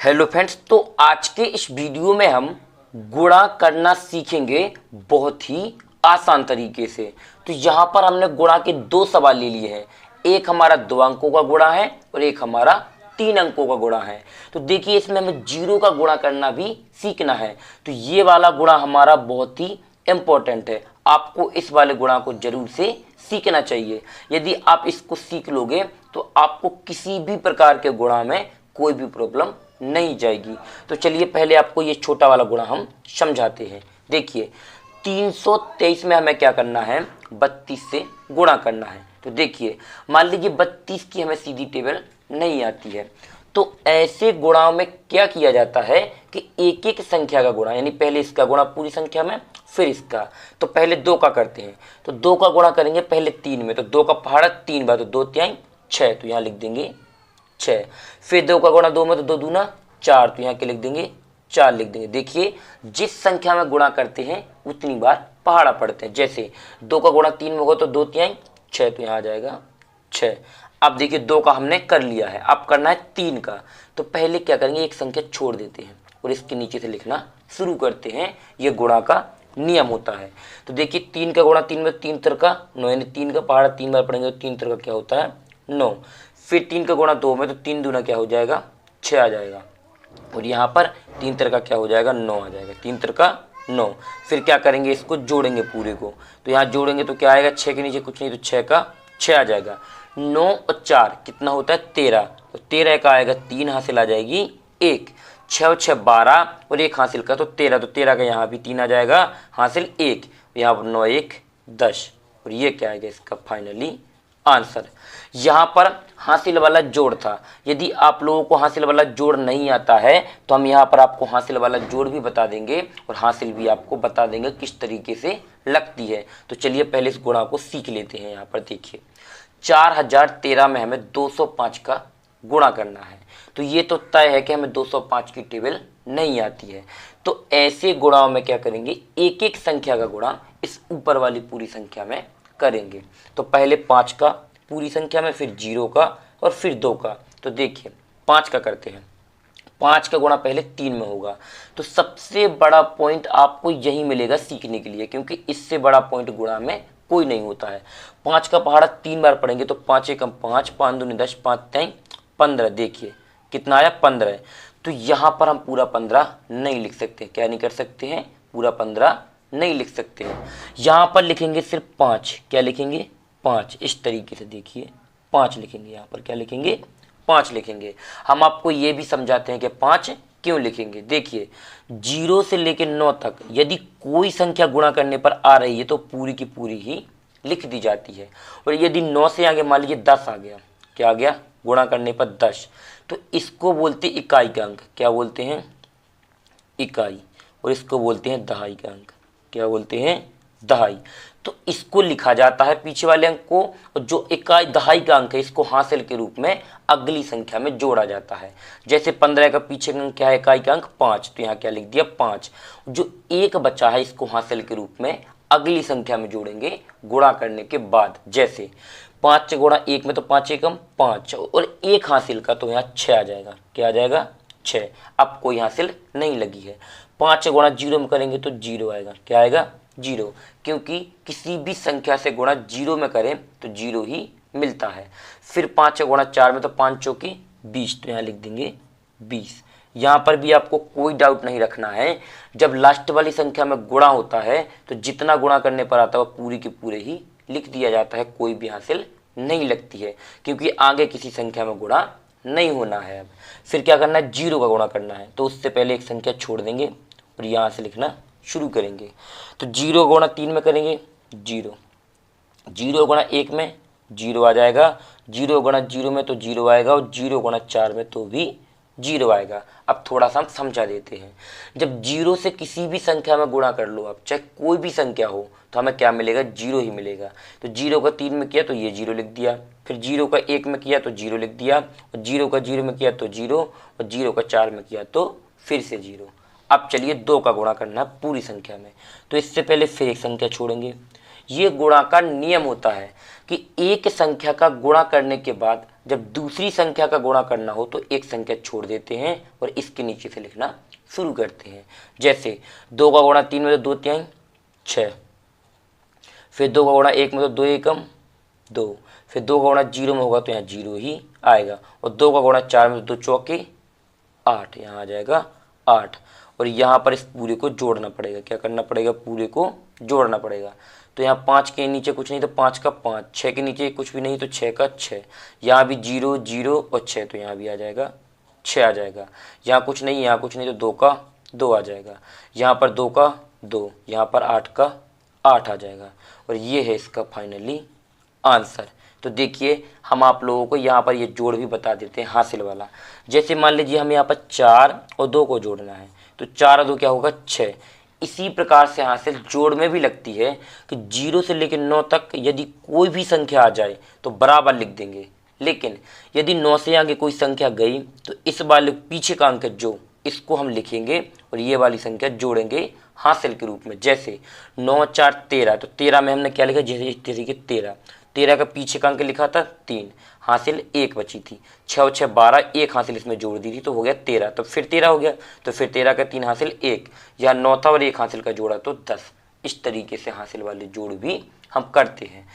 Hello friends, तो आज के इस वीडियो में हम गुणा करना सीखेंगे बहुत ही आसान तरीके से। तो यहाँ पर हमने गुणा के दो सवाल ले लिए हैं, एक हमारा 2 अंकों का गुणा है और एक हमारा 3 अंकों का गुणा है। तो देखिए इसमें हमें जीरो का गुणा करना भी सीखना है। तो ये वाला गुणा हमारा बहुत ही इम्पोर्टेंट है, आपको इस वाले गुणा को जरूर से सीखना चाहिए। यदि आप इसको सीख लोगे तो आपको किसी भी प्रकार के गुणा में कोई भी प्रॉब्लम नहीं जाएगी। तो चलिए पहले आपको ये छोटा वाला गुणा हम समझाते हैं। देखिए 323 में हमें क्या करना है, 32 से गुणा करना है। तो देखिए मान लीजिए 32 की हमें सीधी टेबल नहीं आती है, तो ऐसे गुणाओं में क्या किया जाता है कि एक एक संख्या का गुणा, यानी पहले इसका गुणा पूरी संख्या में फिर इसका। तो पहले 2 का करते हैं, तो 2 का गुणा करेंगे पहले 3 में, तो 2 का पहाड़ा 3 बार, तो 2 तिहाई 6, तो यहाँ लिख देंगे 6। फिर 2 का गुणा 2 में, तो 2 दूना 4, तो यहाँ के लिख देंगे 4 लिख देंगे। देखिए जिस संख्या में गुणा करते हैं उतनी बार पहाड़ा पढ़ते हैं। जैसे 2 का गुणा 3 में होगा तो 2 तिहाई 6, तो यहाँ आ जाएगा 6। अब देखिए 2 का हमने कर लिया है, अब करना है 3 का। तो पहले क्या करेंगे, एक संख्या छोड़ देते हैं और इसके नीचे से लिखना शुरू करते हैं। ये गुणा का नियम होता है। तो देखिए 3 का गुणा 3 में, 3 तर का 9, यानी 3 का पहाड़ा 3 बार पढ़ेंगे तो 3 तर का क्या होता है 9। फिर 3 का गुणा 2 में, तो 3 दूना क्या हो जाएगा 6 आ जाएगा, और यहाँ पर 3 तर का क्या हो जाएगा 9 आ जाएगा, 3 तर का 9। फिर क्या करेंगे, इसको जोड़ेंगे पूरे को, तो यहाँ जोड़ेंगे तो क्या आएगा, 6 के नीचे कुछ नहीं, तो 6 का 6 आ जाएगा। 9 और 4 कितना होता है 13, तो 13 का आएगा 3 हासिल आ जाएगी 1, 6 और 6 12 और 1 हासिल का तो 13, तो 13 का यहाँ भी 3 आ जाएगा हासिल 1, यहाँ पर 9 1 10, और ये क्या आएगा इसका फाइनली आंसर। यहाँ पर हासिल वाला जोड़ था। यदि आप लोगों को हासिल वाला जोड़ नहीं आता है तो हम यहाँ पर आपको हासिल वाला जोड़ भी बता देंगे और हासिल भी आपको बता देंगे किस तरीके से लगती है। तो चलिए पहले इस गुणा को सीख लेते हैं। यहाँ पर देखिए 4013 में हमें 205 का गुणा करना है। तो ये तो तय है कि हमें 205 की टेबल नहीं आती है। तो ऐसे गुणाओं में क्या करेंगे, एक एक संख्या का गुणा इस ऊपर वाली पूरी संख्या में करेंगे। तो पहले 5 का पूरी संख्या में, फिर 0 का और फिर 2 का। तो देखिए 5 का करते हैं, 5 का गुणा पहले 3 में होगा। तो सबसे बड़ा पॉइंट आपको यही मिलेगा सीखने के लिए, क्योंकि इससे बड़ा पॉइंट गुणा में कोई नहीं होता है। 5 का पहाड़ा 3 बार पढ़ेंगे तो 5 एकम 5, 5 दूनी 10, 5 तिहाई 15। देखिए कितना आया 15। तो यहाँ पर हम पूरा 15 नहीं लिख सकते। क्या नहीं कर सकते हैं, पूरा 15 नहीं लिख सकते हैं। यहाँ पर लिखेंगे सिर्फ 5। क्या लिखेंगे 5, इस तरीके से देखिए 5 लिखेंगे। यहाँ पर क्या लिखेंगे 5 लिखेंगे। हम आपको ये भी समझाते हैं कि 5 क्यों लिखेंगे। देखिए 0 से लेकर 9 तक यदि कोई संख्या गुणा करने पर आ रही है तो पूरी की पूरी ही लिख दी जाती है। और यदि 9 से आगे मान लीजिए 10 आ गया, क्या आ गया गुणा करने पर 10, तो इसको बोलते इकाई का अंक। क्या बोलते हैं इकाई, और इसको बोलते हैं दहाई का अंक। क्या बोलते हैं दहाई। तो इसको लिखा जाता है पीछे वाले अंक को, और जो इकाई दहाई का अंक है इसको हासिल के रूप में अगली संख्या में जोड़ा जाता है। जैसे 15 का पीछे का अंक क्या है, इकाई का अंक 5, तो यहाँ क्या लिख दिया 5। जो एक बचा है इसको हासिल के रूप में अगली संख्या में जोड़ेंगे गुणा करने के बाद। जैसे 5 गुणा 1 में, तो 5 एकम 5 और 1 हासिल का, तो यहाँ 6 आ जाएगा। क्या आ जाएगा 6। अब कोई हासिल नहीं लगी है। 5 गुणा 0 में करेंगे तो 0 आएगा। क्या आएगा 0, क्योंकि किसी भी संख्या से गुणा 0 में करें तो 0 ही मिलता है। फिर 5 गुणा 4 में, तो 5 चौकी 20, तो यहाँ लिख देंगे 20। यहाँ पर भी आपको कोई डाउट नहीं रखना है। जब लास्ट वाली संख्या में गुणा होता है तो जितना गुणा करने पर आता है वो पूरी की पूरे ही लिख दिया जाता है, कोई भी हासिल नहीं लगती है, क्योंकि आगे किसी संख्या में गुणा नहीं होना है। अब फिर क्या करना है, 0 का गुणा करना है। तो उससे पहले एक संख्या छोड़ देंगे और यहाँ से लिखना शुरू करेंगे। तो 0 गुणा 3 में करेंगे 0, 0 गुणा 1 में 0 आ जाएगा, 0 गुणा 0 में तो 0 आएगा, और 0 गुणा 4 में तो भी 0 आएगा। अब थोड़ा सा हम समझा देते हैं। जब 0 से किसी भी संख्या में गुणा कर लो आप, चाहे कोई भी संख्या हो, तो हमें क्या मिलेगा 0 ही मिलेगा। तो 0 का 3 में किया तो ये 0 लिख दिया, फिर 0 का 1 में किया तो 0 लिख दिया, और 0 का 0 में किया तो 0, और 0 का 4 में किया तो फिर से 0। अब चलिए 2 का गुणा करना है पूरी संख्या में। तो इससे पहले फिर एक संख्या छोड़ेंगे। ये गुणा का नियम होता है कि एक संख्या का गुणा करने के बाद जब दूसरी संख्या का गुणा करना हो तो एक संख्या छोड़ देते हैं और इसके नीचे से लिखना शुरू करते हैं। जैसे 2 का गुणा 3 में तो 2 तिहाई 6, फिर 2 का गुणा 1 में तो 2 एकम 2, फिर 2 का गुणा 0 में होगा तो यहाँ 0 ही आएगा, और 2 का गुणा 4 में तो 2 चौके 8, यहाँ आ जाएगा 8। और यहाँ पर इस पूरे को जोड़ना पड़ेगा, क्या करना पड़ेगा, पूरे को जोड़ना पड़ेगा। तो यहाँ 5 के नीचे कुछ नहीं तो 5 का 5, 6 के नीचे कुछ भी नहीं तो 6 का 6, यहाँ भी 0 0 और 6 तो यहाँ भी आ जाएगा 6 आ जाएगा। यहाँ कुछ नहीं, यहाँ कुछ नहीं तो 2 का 2 आ जाएगा, यहाँ पर 2 का 2, यहाँ पर 8 का 8 आ जाएगा। और ये है इसका फाइनली आंसर। तो देखिए हम आप लोगों को यहाँ पर ये जोड़ भी बता देते हैं हासिल वाला। जैसे मान लीजिए हम यहाँ पर 4 और 2 को जोड़ना है तो 4 और 2 क्या होगा 6। इसी प्रकार से हासिल जोड़ में भी लगती है कि 0 से लेकर 9 तक यदि कोई भी संख्या आ जाए तो बराबर लिख देंगे, लेकिन यदि 9 से आगे कोई संख्या गई तो इस वाले पीछे का अंक जो इसको हम लिखेंगे और ये वाली संख्या जोड़ेंगे हासिल के रूप में। जैसे 9 4 13, तो 13 में हमने क्या लिखा, जैसे कि 13 का पीछे का अंक लिखा था 3, हासिल 1 बची थी, 6 और 6 12, 1 हासिल इसमें जोड़ दी थी तो हो गया 13, तो फिर 13 हो गया, तो फिर 13 का 3 हासिल 1, या 9 था और 1 हासिल का जोड़ा तो 10। इस तरीके से हासिल वाले जोड़ भी हम करते हैं।